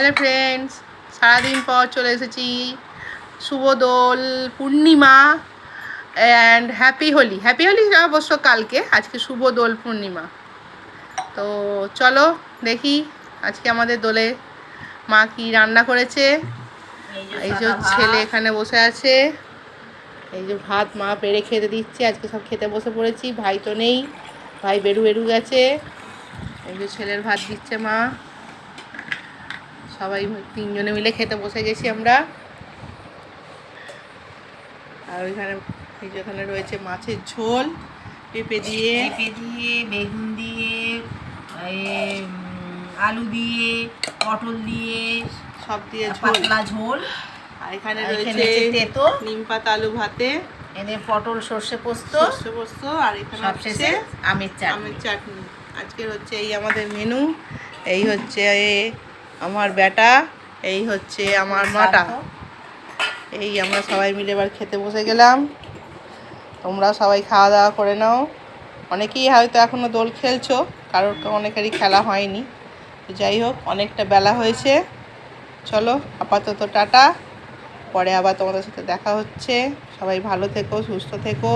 Hello friends, সারাদিন পর চলে এসেছি। শুভ Dol Purnima and happy Holi. Happy Holi অবশ্য কালকে, আজকে শুভ দোল পূর্ণিমা। তো চলো দেখি আজকে আমাদের দোলে মা কি রান্না করেছে। এই যে ছেলে এখানে বসে আছে, এই যে ভাত মা পেড়ে খেতে দিচ্ছে। আজকে সব খেতে বসে পড়েছি, ভাই তো নেই, ভাই বেরু গেছে। এই যে ছেলের ভাত দিচ্ছে মা, সবাই তিনজনে মিলে খেতে বসে গেছি আমরা। আর ওইখানে এই যেখানে রয়েছে মাছের ঝোল, পেঁপে দিয়ে বেগুন দিয়ে, আলু দিয়ে, পটল দিয়ে, সব দিয়ে পাতলা ঝোল। আর এখানে রয়েছে তেতো নিম পাতা আলু ভাতে, এনে পটল সর্ষে পোস্ত, আর এখানে হচ্ছে আমের চাটনি। আজকে হচ্ছে এই আমাদের মেনু। এই হচ্ছে আমার বেটা, এই হচ্ছে আমার মাটা। এই আমরা সবাই মিলে এবার খেতে বসে গেলাম। তোমরা সবাই খাওয়া দাওয়া করে নাও। অনেকেই হয়তো এখনও দোল খেলছো, কারোর অনেকেরই খেলা হয়নি। তো যাই হোক, অনেকটা বেলা হয়েছে। চলো আপাতত টাটা, পরে আবার তোমাদের সাথে দেখা হচ্ছে। সবাই ভালো থেকো, সুস্থ থেকো।